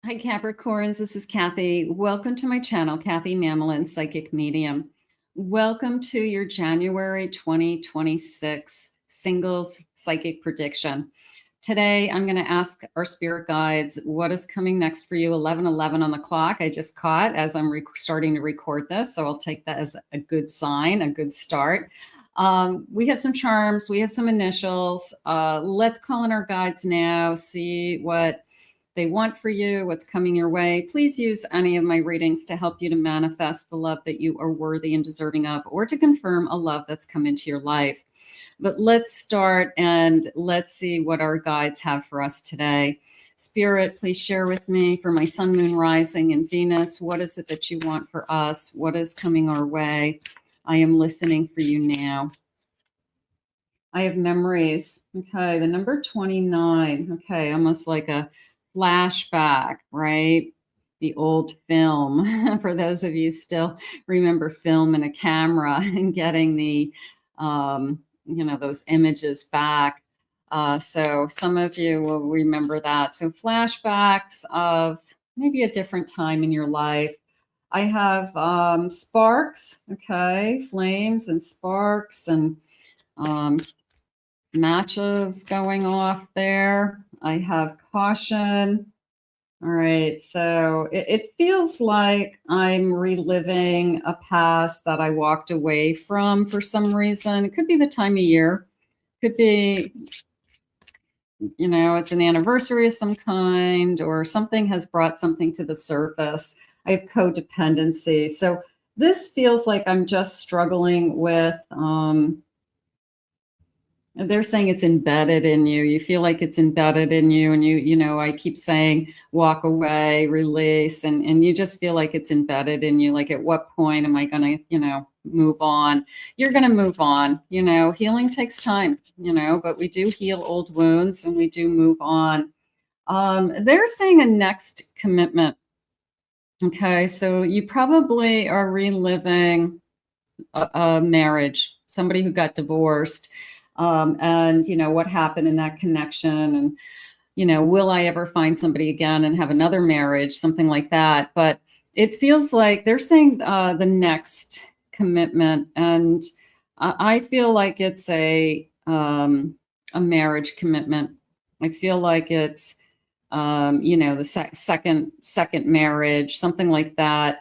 Hi, Capricorns. This is Kathy. Welcome to my channel, Kathy Mamolen, Psychic Medium. Welcome to your January 2026 singles psychic prediction. Today, I'm going to ask our spirit guides what is coming next for you. 11:11 on the clock. I just caught as I'm starting to record this, so I'll take that as a good sign, a good start. We have some charms. We have some initials. Let's call in our guides now, see what they want for you, what's coming your way. Please use any of my readings to help you to manifest the love that you are worthy and deserving of, or to confirm a love that's come into your life. But let's start and let's see what our guides have for us today. Spirit, please share with me for my sun, moon, rising, and Venus. What is it that you want for us? What is coming our way? I am listening for you now. I have memories. Okay, the number 29. Okay, almost like a flashback, right? The old film. For those of you still remember film and a camera and getting the, those images back. So some of you will remember that. So flashbacks of maybe a different time in your life. I have sparks, okay, flames and sparks and matches going off there. I have caution. All right, so it feels like I'm reliving a past that I walked away from for some reason. It could be the time of year. Could be, it's an anniversary of some kind, or something has brought something to the surface. I have codependency. So this feels like I'm just struggling with, they're saying it's embedded in you. You feel like it's embedded in you. And I keep saying, walk away, release. And you just feel like it's embedded in you. Like, at what point am I going to, move on? You're going to move on. Healing takes time, but we do heal old wounds and we do move on. They're saying a next commitment. Okay. So you probably are reliving a marriage, somebody who got divorced. And what happened in that connection, and will I ever find somebody again and have another marriage, something like that. But it feels like they're saying the next commitment, and I feel like it's a marriage commitment. I feel like it's the second marriage, something like that.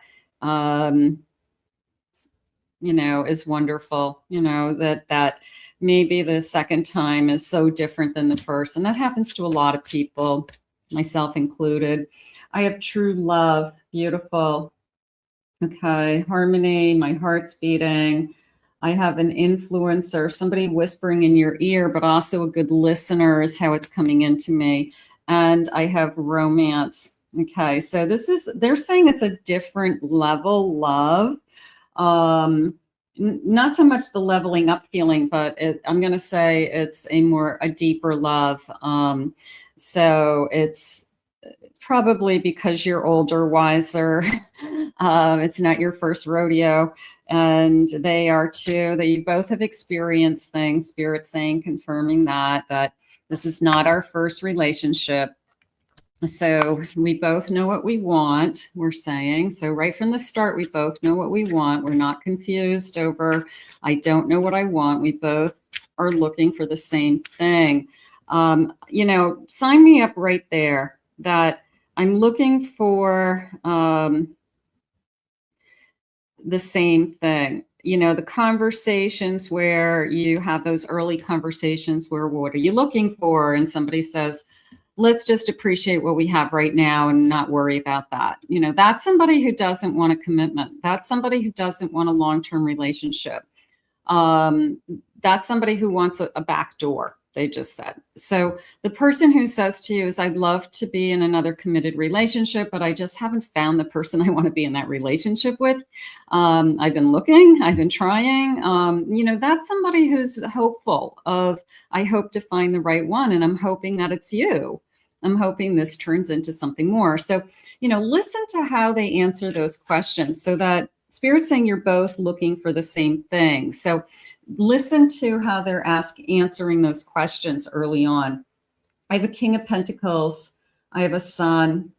Is wonderful. That maybe the second time is so different than the first. And that happens to a lot of people, myself included. I have true love. Beautiful. Okay. Harmony. My heart's beating. I have an influencer, somebody whispering in your ear, but also a good listener is how it's coming into me. And I have romance. Okay. So they're saying it's a different level love. Not so much the leveling up feeling, but I'm going to say it's a deeper love. So it's probably because you're older, wiser. It's not your first rodeo, and they are too, that you both have experienced things. Spirit saying, confirming that this is not our first relationship. So we both know what we want, we're saying. So right from the start, we both know what we want. We're not confused over, I don't know what I want. We both are looking for the same thing. Sign me up right there that I'm looking for the same thing. The conversations where you have those early conversations where, what are you looking for? And somebody says, let's just appreciate what we have right now and not worry about that. That's somebody who doesn't want a commitment. That's somebody who doesn't want a long-term relationship. That's somebody who wants a back door, they just said. So the person who says to you is, I'd love to be in another committed relationship, but I just haven't found the person I want to be in that relationship with. I've been looking, I've been trying. That's somebody who's hopeful of, I hope to find the right one, and I'm hoping that it's you. I'm hoping this turns into something more. So, listen to how they answer those questions, so that Spirit's saying you're both looking for the same thing. So listen to how they're answering those questions early on. I have a King of Pentacles. I have a Sun.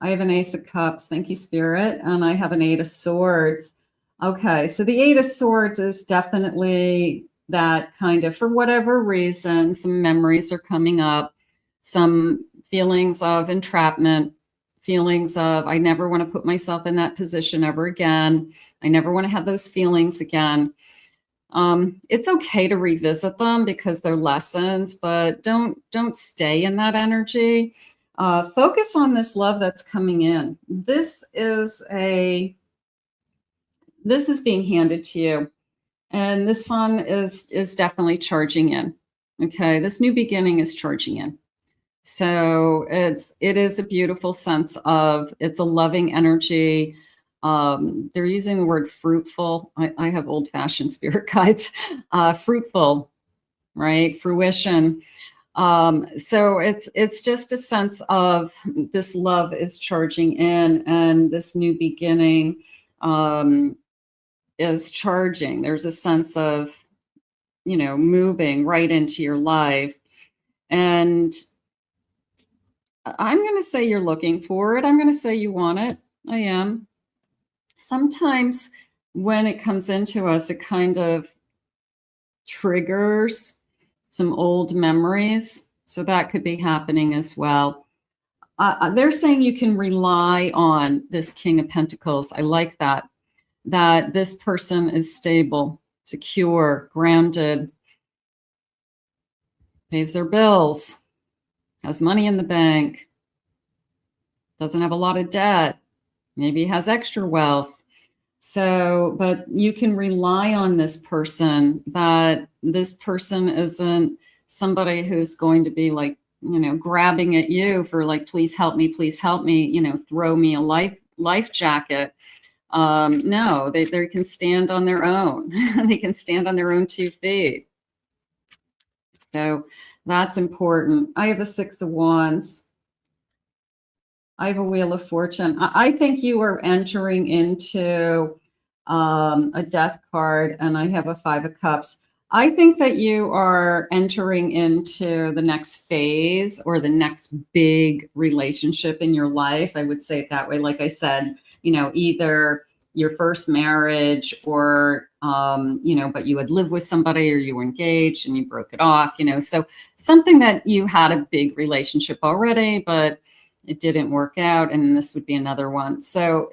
I have an Ace of Cups. Thank you, Spirit. And I have an Eight of Swords. Okay, so the Eight of Swords is definitely that kind of, for whatever reason, some memories are coming up, some feelings of entrapment, feelings of, I never want to put myself in that position ever again. I never want to have those feelings again. It's okay to revisit them because they're lessons, but don't stay in that energy. Focus on this love that's coming in. This is being handed to you, and the sun is definitely charging in. Okay, this new beginning is charging in. So it is a beautiful sense of, it's a loving energy. They're using the word fruitful. I have old-fashioned spirit guides. Fruitful, right? Fruition. So it's just a sense of this love is charging in, and this new beginning is charging. There's a sense of, moving right into your life. And I'm going to say you're looking for it. I'm going to say you want it. I am. Sometimes when it comes into us, it kind of triggers some old memories. So that could be happening as well. They're saying you can rely on this King of Pentacles. I like that this person is stable, secure, grounded, pays their bills, has money in the bank, doesn't have a lot of debt, maybe has extra wealth. So, but you can rely on this person, that this person isn't somebody who's going to be like, grabbing at you for like, please help me, throw me a life jacket. No, they can stand on their own. They can stand on their own 2 feet. So that's important. I have a Six of Wands. I have a Wheel of Fortune. I think you are entering into a Death card, and I have a Five of Cups. I think that you are entering into the next phase or the next big relationship in your life. I would say it that way. Like I said, either your first marriage or, but you had lived with somebody or you were engaged and you broke it off, so something that you had a big relationship already, but it didn't work out. And this would be another one. So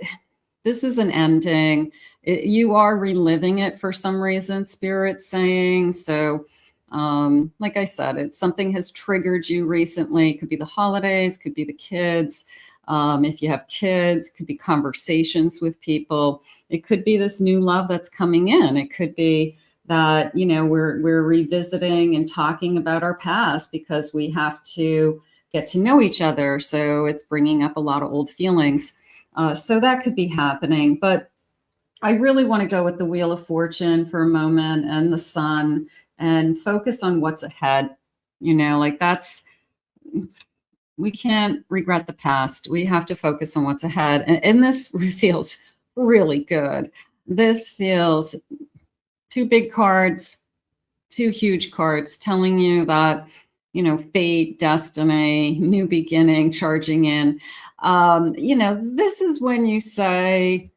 this is an ending. You are reliving it for some reason, Spirit's saying. So like I said, it's something has triggered you recently. It could be the holidays, could be the kids. If you have kids, could be conversations with people. It could be this new love that's coming in. It could be that, we're revisiting and talking about our past because we have to get to know each other. So it's bringing up a lot of old feelings. So that could be happening. But I really want to go with the Wheel of Fortune for a moment and the Sun and focus on what's ahead. We can't regret the past. We have to focus on what's ahead. And this feels really good. This feels 2 big cards, 2 huge cards telling you that, fate, destiny, new beginning, charging in. This is when you say,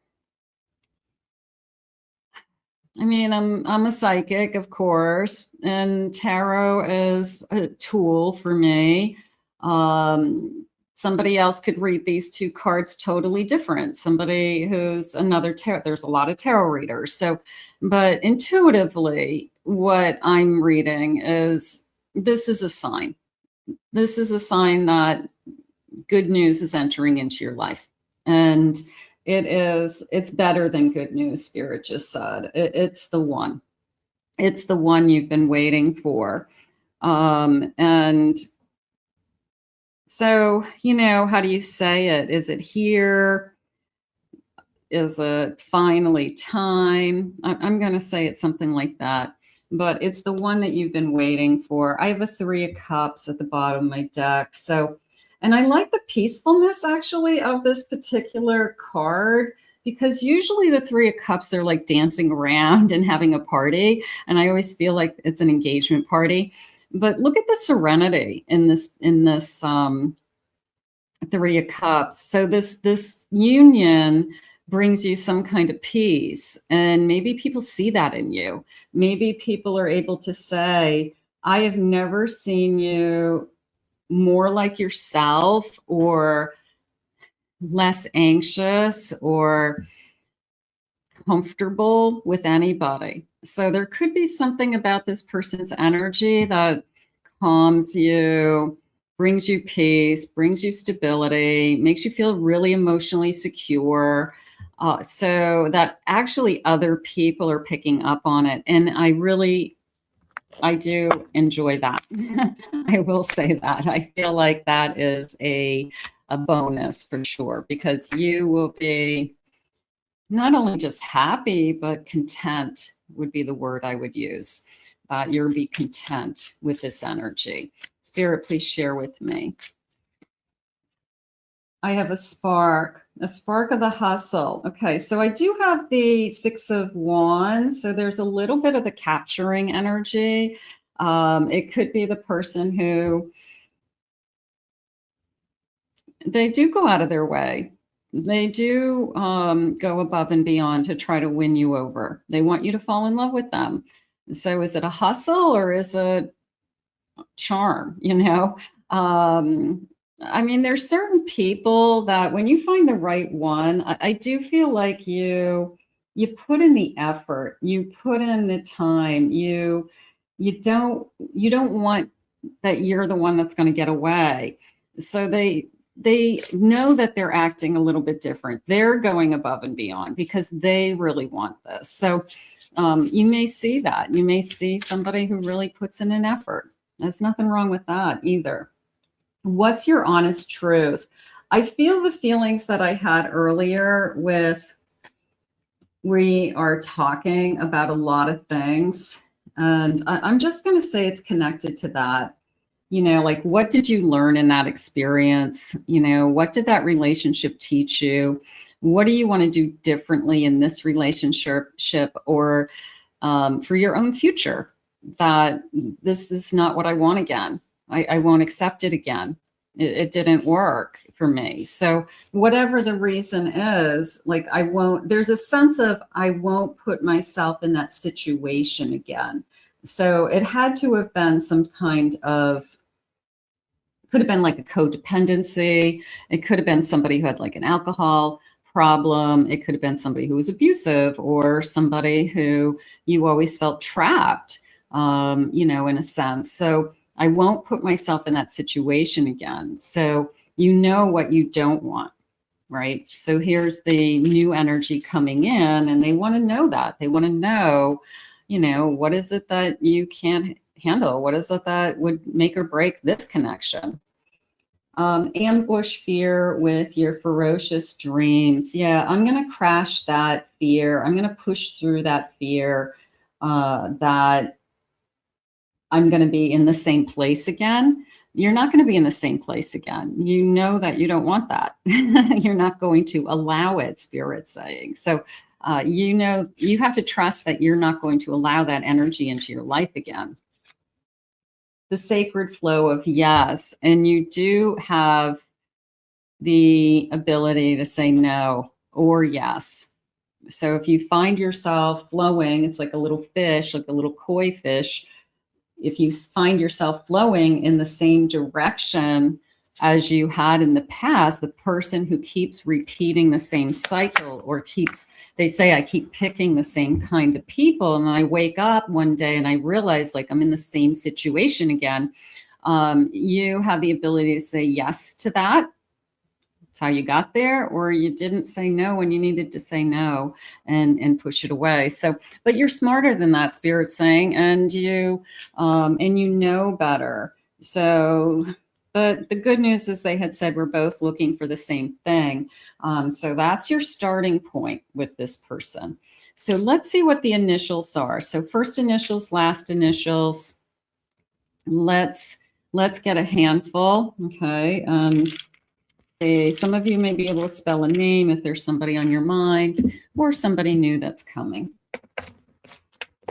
I'm a psychic, of course, and tarot is a tool for me. Somebody else could read these 2 cards totally different. Somebody who's another tarot, there's a lot of tarot readers. So, but intuitively, what I'm reading is, this is a sign. This is a sign that good news is entering into your life. And it's better than good news, Spirit just said. It's the one. It's the one you've been waiting for. And so, how do you say it? Is it here? Is it finally time? I'm going to say it's something like that. But it's the one that you've been waiting for. I have a 3 of Cups at the bottom of my deck. So, and I like the peacefulness actually of this particular card, because usually the 3 of Cups are like dancing around and having a party. And I always feel like it's an engagement party. But look at the serenity in this Three of Cups. So this union brings you some kind of peace, and maybe people see that in you. Maybe people are able to say, I have never seen you more like yourself, or less anxious, or comfortable with anybody. So there could be something about this person's energy that calms you, brings you peace, brings you stability, makes you feel really emotionally secure. So that actually other people are picking up on it. And I do enjoy that. I will say that. I feel like that is a bonus for sure, because you will be not only just happy, but content would be the word I would use. You'll be content with this energy. Spirit, please share with me. I have a spark of the hustle. Okay, so I do have the Six of Wands. So there's a little bit of the capturing energy. It could be the person who, they do go out of their way. They do go above and beyond to try to win you over. They want you to fall in love with them. So is it a hustle or is it charm? You know, I mean, there's certain people that when you find the right one, I do feel like you put in the effort, you put in the time, you don't want that you're the one that's going to get away. So they know that they're acting a little bit different. They're going above and beyond because they really want this. So you may see that. You may see somebody who really puts in an effort. There's nothing wrong with that either. What's your honest truth? I feel the feelings that I had earlier with, we are talking about a lot of things. And I'm just going to say it's connected to that. You know, like, what did you learn in that experience? You know, what did that relationship teach you? What do you want to do differently in this relationship, or for your own future? That this is not what I want again. I won't accept it again. It didn't work for me. So whatever the reason is, like, I won't, there's a sense of, I won't put myself in that situation again. So it had to have been some kind of, could have been like a codependency. It could have been somebody who had like an alcohol problem. It could have been somebody who was abusive, or somebody who you always felt trapped, you know, in a sense. So I won't put myself in that situation again. So you know what you don't want, right? So here's the new energy coming in, and they want to know that. They want to know, you know, what is it that you can't handle? What is it that would make or break this connection? Ambush fear with your ferocious dreams. Yeah, I'm going to crash that fear. I'm going to push through that fear that I'm going to be in the same place again. You're not going to be in the same place again. You know that you don't want that. You're not going to allow it, Spirit's saying. So, you know, you have to trust that you're not going to allow that energy into your life again. The sacred flow of yes. And you do have the ability to say no or yes. So if you find yourself flowing, it's like a little fish, like a little koi fish. If you find yourself flowing in the same direction as you had in the past, the person who keeps repeating the same cycle, or they say, I keep picking the same kind of people. And I wake up one day and I realize, like, I'm in the same situation again. You have the ability to say yes to that. That's how you got there, or you didn't say no when you needed to say no, and push it away. So, but you're smarter than that, Spirit's saying, and you know better. So, but the good news is they had said we're both looking for the same thing. So that's your starting point with this person. So let's see what the initials are. So first initials, last initials. Let's get a handful. Okay. Some of you may be able to spell a name if there's somebody on your mind or somebody new that's coming.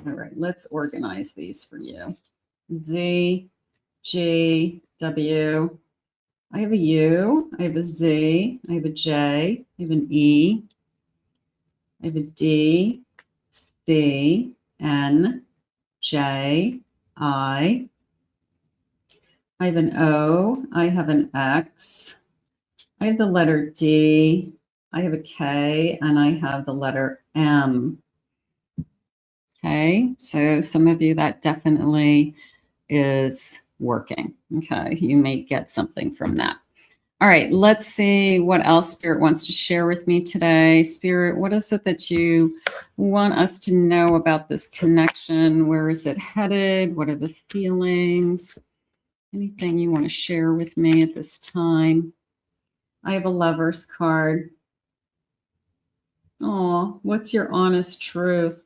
All right, let's organize these for you. Z, G, W, I have a U, I have a Z, I have a J, I have an E, I have a D, C, N, J, I have an O, I have an X, I have the letter D, I have a K, and I have the letter M. Okay, so some of you, that definitely is working. Okay, you may get something from that. All right, let's see what else Spirit wants to share with me today. Spirit, what is it that you want us to know about this connection? Where is it headed? What are the feelings? Anything you want to share with me at this time? I have a Lover's card. Oh, what's your honest truth?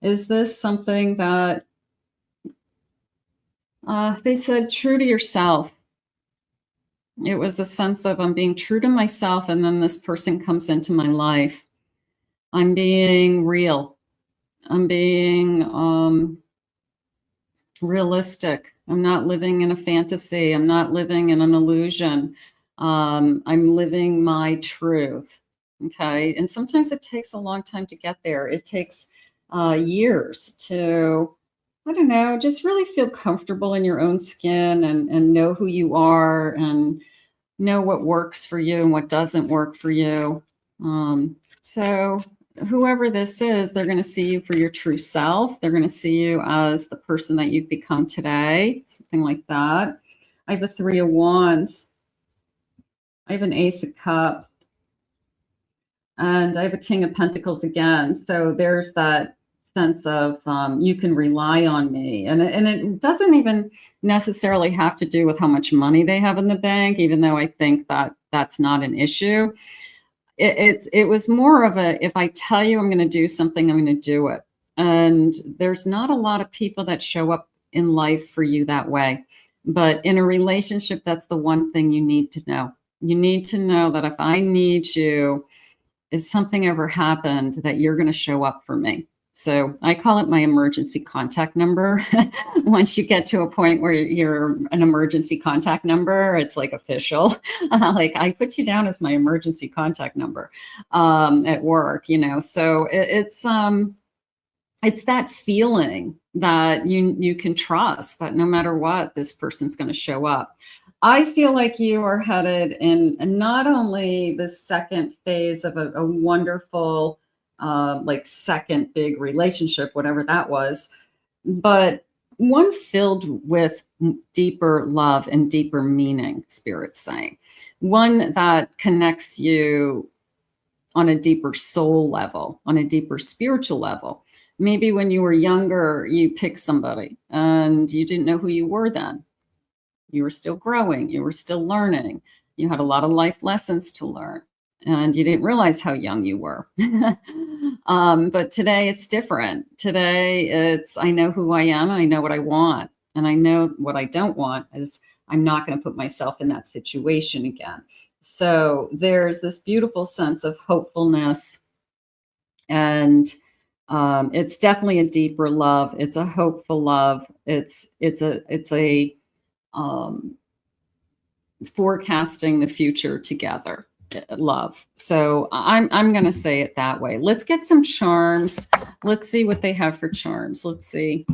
Is this something that they said true to yourself? It was a sense of I'm being true to myself, and then this person comes into my life. I'm being real. I'm being realistic. I'm not living in a fantasy. I'm not living in an illusion. I'm living my truth. Okay. And sometimes it takes a long time to get there. It takes years to, I don't know, just really feel comfortable in your own skin and know who you are and know what works for you and what doesn't work for you. So whoever this is, they're going to see you for your true self. They're going to see you as the person that you've become today, something like that. I have a 3 of Wands. I have an Ace of Cups. And I have a King of Pentacles again. So there's that sense of you can rely on me. And it doesn't even necessarily have to do with how much money they have in the bank, even though I think that that's not an issue. It was more of a, if I tell you I'm going to do something, I'm going to do it. And there's not a lot of people that show up in life for you that way. But in a relationship, that's the one thing you need to know. You need to know that if I need you, if something ever happened, that you're going to show up for me. So I call it my emergency contact number. Once you get to a point where you're an emergency contact number, it's like official. Like I put you down as my emergency contact number at work, you know. So it's that feeling that you can trust that no matter what, this person's going to show up. I feel like you are headed in not only the second phase of a wonderful, like second big relationship, whatever that was, but one filled with deeper love and deeper meaning, Spirit's saying. One that connects you on a deeper soul level, on a deeper spiritual level. Maybe when you were younger, you picked somebody and you didn't know who you were then. You were still growing, you were still learning, you had a lot of life lessons to learn, and you didn't realize how young you were. But today it's different. Today it's, I know who I am, and I know what I want, and I know what I don't want is I'm not going to put myself in that situation again. So there's this beautiful sense of hopefulness, and it's definitely a deeper love. It's a hopeful love. It's a forecasting the future together love. So I'm going to say it that way. Let's get some charms. Let's see what they have for charms. Let's see.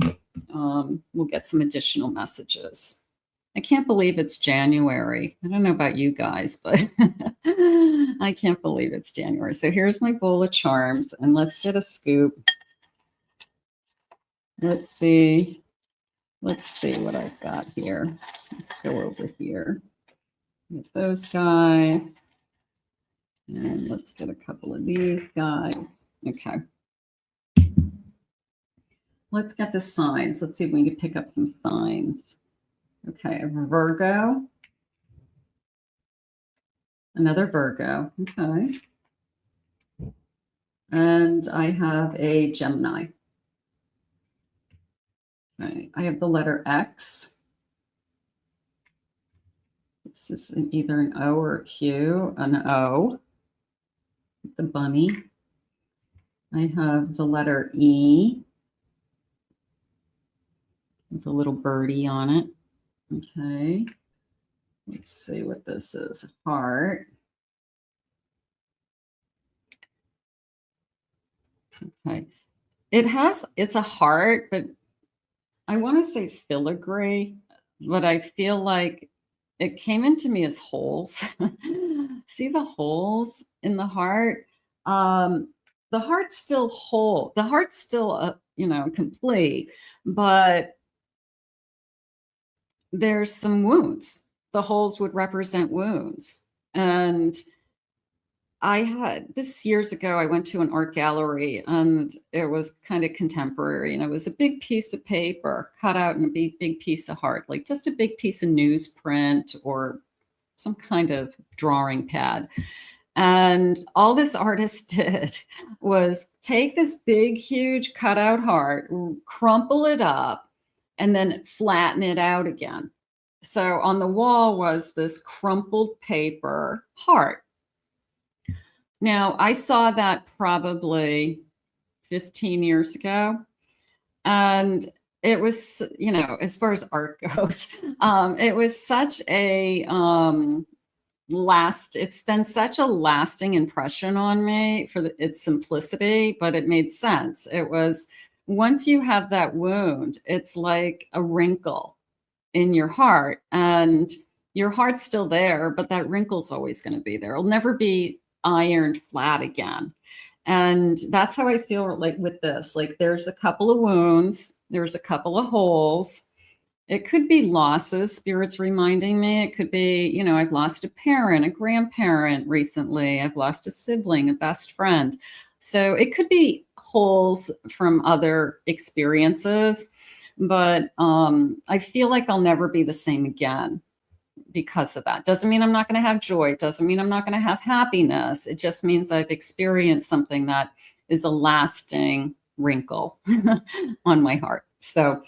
We'll get some additional messages. I can't believe it's January. I don't know about you guys, but I can't believe it's January. So here's my bowl of charms, and let's get a scoop. Let's see what I've got here. Let's go over here. Get those guys. And let's get a couple of these guys. Okay. Let's get the signs. Let's see if we can pick up some signs. Okay, a Virgo. Another Virgo. Okay. And I have a Gemini. Okay, I have the letter X. This is either an O or a Q, an O. The bunny. I have the letter E. With a little birdie on it. Okay. Let's see what this is. Heart. Okay. It's a heart, but I want to say filigree, but I feel like it came into me as holes. See the holes in the heart? The heart's still whole. The heart's still, complete, but there's some wounds. The holes would represent wounds. And I had this years ago, I went to an art gallery and it was kind of contemporary, and it was a big piece of paper cut out in a big piece of heart, like just a big piece of newsprint or some kind of drawing pad. And all this artist did was take this big, huge cutout heart, crumple it up, and then flatten it out again. So on the wall was this crumpled paper heart. Now, I saw that probably 15 years ago, and it was, as far as art goes, it was such a it's been such a lasting impression on me for its simplicity, but it made sense. It was, once you have that wound, it's like a wrinkle in your heart, and your heart's still there, but that wrinkle's always going to be there. It'll never be ironed flat again. And that's how I feel like with this. Like, there's a couple of wounds, there's a couple of holes. It could be losses, Spirit's reminding me. It could be, I've lost a parent, a grandparent recently. I've lost a sibling, a best friend. So it could be holes from other experiences, but I feel like I'll never be the same again because of that. Doesn't mean I'm not going to have joy. Doesn't mean I'm not going to have happiness. It just means I've experienced something that is a lasting wrinkle on my heart. So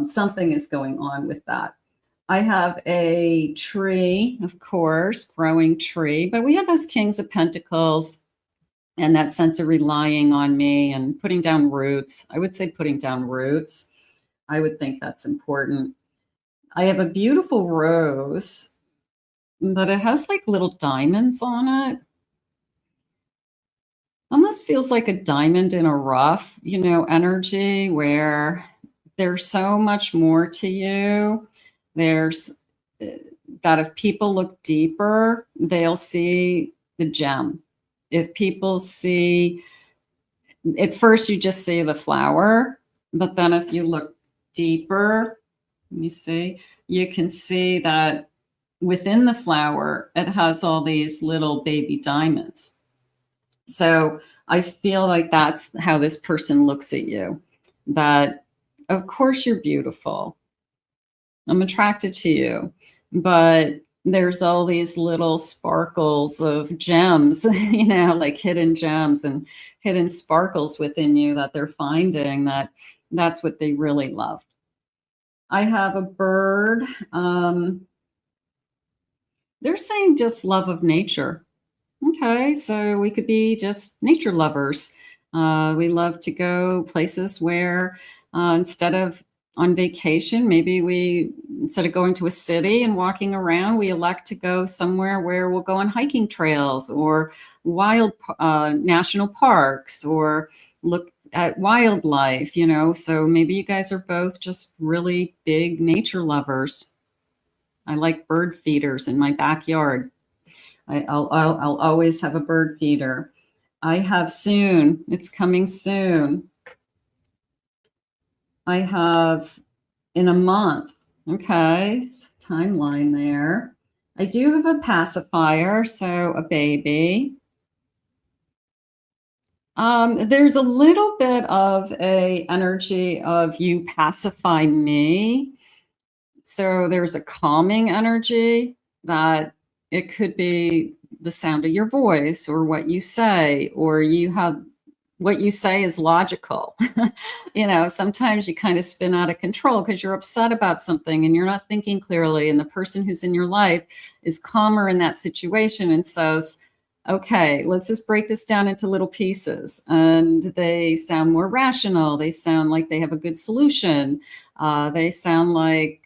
something is going on with that. I have a tree, of course, growing tree, but we have those Kings of Pentacles and that sense of relying on me and putting down roots. I would say putting down roots. I would think that's important. I have a beautiful rose, but it has like little diamonds on it. Almost feels like a diamond in a rough, energy where there's so much more to you. There's that if people look deeper, they'll see the gem. If people see, at first you just see the flower, but then if you look deeper, let me see, you can see that within the flower, it has all these little baby diamonds. So I feel like that's how this person looks at you, that of course you're beautiful. I'm attracted to you, but there's all these little sparkles of gems, like hidden gems and hidden sparkles within you that they're finding, that's what they really love. I have a bird. They're saying just love of nature. Okay, so we could be just nature lovers. We love to go places where instead of on vacation, maybe instead of going to a city and walking around, we elect to go somewhere where we'll go on hiking trails or wild national parks or look at wildlife, so maybe you guys are both just really big nature lovers. I like bird feeders in my backyard. I'll always have a bird feeder. I have soon, it's coming soon. I have in a month, okay, timeline there. I do have a pacifier, so a baby. There's a little bit of a energy of you pacify me. So there's a calming energy that it could be the sound of your voice or what you say, or what you say is logical. Sometimes you kind of spin out of control because you're upset about something and you're not thinking clearly. And the person who's in your life is calmer in that situation and says, okay, let's just break this down into little pieces. And they sound more rational. They sound like they have a good solution. They sound like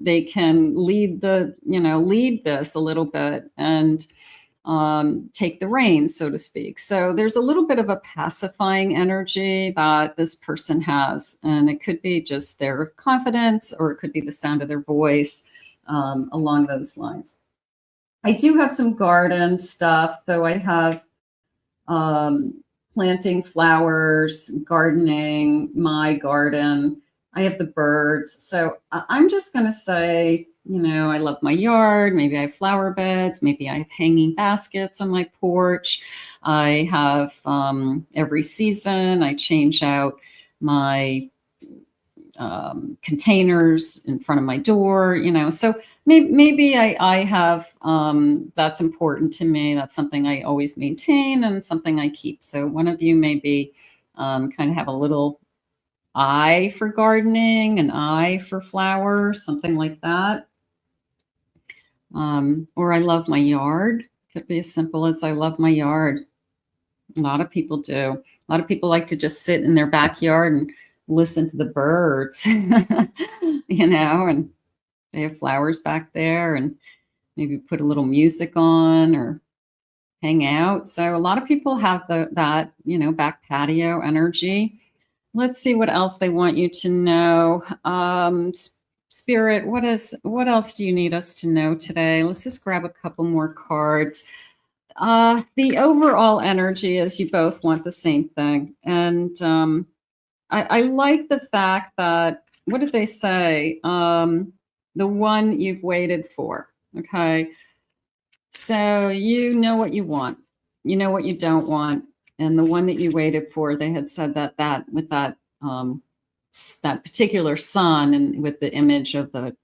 they can lead this a little bit and take the reins, so to speak. So there's a little bit of a pacifying energy that this person has, and it could be just their confidence, or it could be the sound of their voice, along those lines. I do have some garden stuff. So I have planting flowers, gardening, my garden. I have the birds. So I'm just going to say, I love my yard. Maybe I have flower beds. Maybe I have hanging baskets on my porch. I have every season, I change out my containers in front of my door, so maybe I have, that's important to me. That's something I always maintain and something I keep. So one of you maybe kind of have a little eye for gardening, an eye for flowers, something like that. Or I love my yard. Could be as simple as I love my yard. A lot of people do. A lot of people like to just sit in their backyard and listen to the birds, and they have flowers back there, and maybe put a little music on or hang out. So a lot of people have that, back patio energy. Let's see what else they want you to know. Spirit, what else do you need us to know today? Let's just grab a couple more cards. The overall energy is you both want the same thing. And I like the fact that, what did they say? The one you've waited for. Okay. So you know what you want, you know what you don't want. And the one that you waited for, they had said that with that particular sun, and with the image of the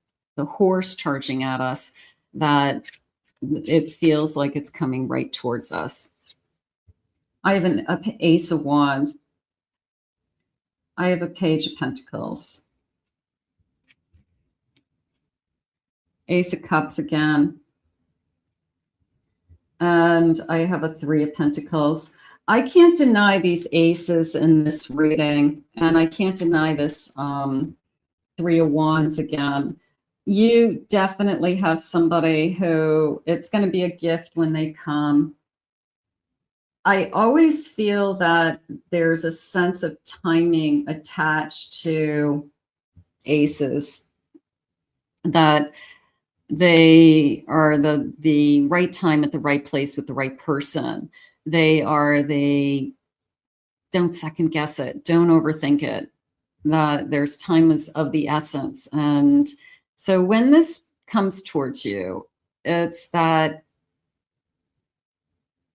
horse charging at us, that it feels like it's coming right towards us. I have an Ace of Wands. I have a Page of Pentacles. Ace of Cups again. And I have a Three of Pentacles. I can't deny these aces in this reading, and I can't deny this Three of Wands again. You definitely have somebody who, it's going to be a gift when they come. I always feel that there's a sense of timing attached to aces, that they are the right time at the right place with the right person. Don't second guess it. Don't overthink it. That there's time is of the essence. And so when this comes towards you, it's that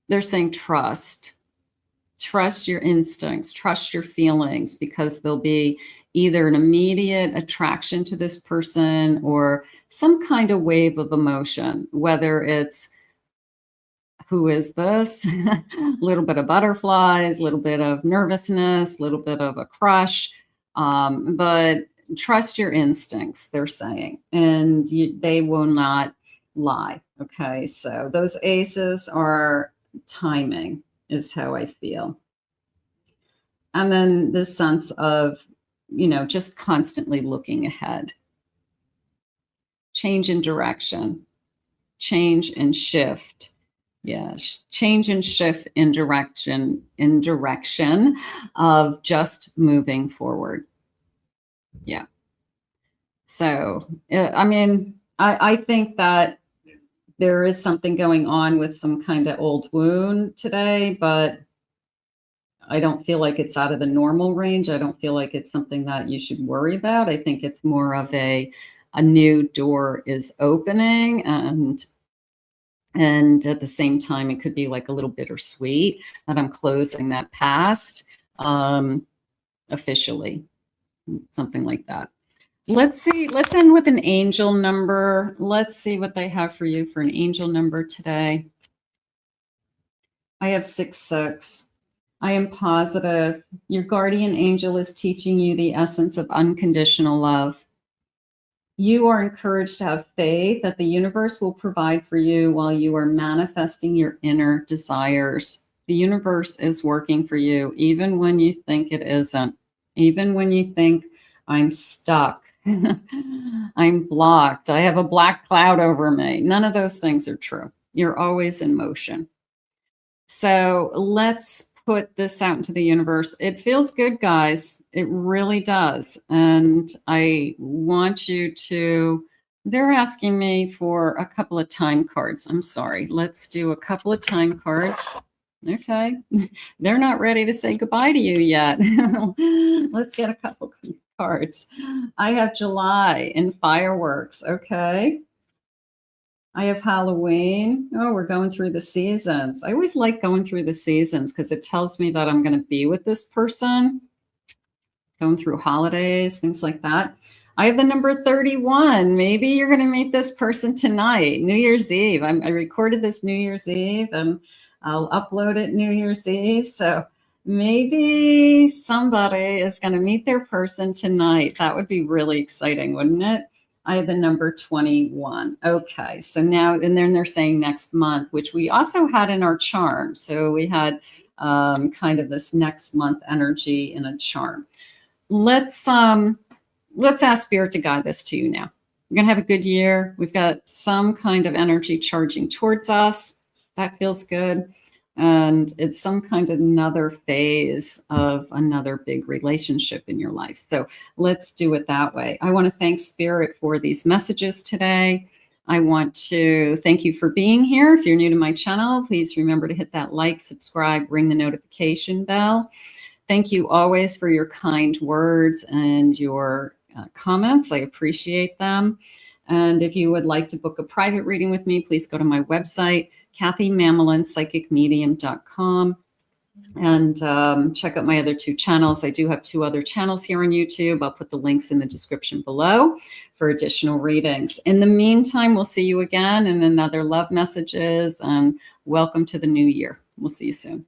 they're saying trust your instincts, trust your feelings, because there'll be either an immediate attraction to this person or some kind of wave of emotion, whether it's, who is this? A little bit of butterflies, a little bit of nervousness, a little bit of a crush. But trust your instincts, they're saying, and they will not lie. Okay, so those aces are timing, is how I feel. And then this sense of, just constantly looking ahead. Change in direction, change and shift. Yes, change and shift in direction of just moving forward. Yeah. So, I think that there is something going on with some kind of old wound today, but I don't feel like it's out of the normal range. I don't feel like it's something that you should worry about. I think it's more of a new door is opening, and at the same time, it could be like a little bittersweet that I'm closing that past officially, something like that. Let's see. Let's end with an angel number. Let's see what they have for you for an angel number today. I have 66. I am positive. Your guardian angel is teaching you the essence of unconditional love. You are encouraged to have faith that the universe will provide for you while you are manifesting your inner desires. The universe is working for you, even when you think it isn't. Even when you think, I'm stuck. I'm blocked. I have a black cloud over me. None of those things are true. You're always in motion. So let's put this out into the universe. It feels good, guys. It really does. And I want you to, they're asking me for a couple of time cards. I'm sorry. Let's do a couple of time cards. Okay. They're not ready to say goodbye to you yet. Let's get a couple cards. I have July and fireworks. Okay. I have Halloween. Oh, we're going through the seasons. I always like going through the seasons because it tells me that I'm going to be with this person, going through holidays, things like that. I have the number 31. Maybe you're going to meet this person tonight, New Year's Eve. I recorded this New Year's Eve and I'll upload it New Year's Eve. So maybe somebody is going to meet their person tonight. That would be really exciting, wouldn't it? I have the number 21. Okay, so now, and then they're saying next month, which we also had in our charm. So we had kind of this next month energy in a charm. Let's ask Spirit to guide this to you now. We're gonna have a good year. We've got some kind of energy charging towards us. That feels good. And it's some kind of another phase of another big relationship in your life. So let's do it that way. I want to thank Spirit for these messages today. I want to thank you for being here. If you're new to my channel, please remember to hit that like, subscribe, ring the notification bell. Thank you always for your kind words and your comments. I appreciate them. And if you would like to book a private reading with me, please go to my website, CathyMamolenPsychicMedium.com, and check out my other 2 channels. I do have 2 other channels here on YouTube. I'll put the links in the description below for additional readings. In the meantime, we'll see you again in another love messages, and welcome to the new year. We'll see you soon.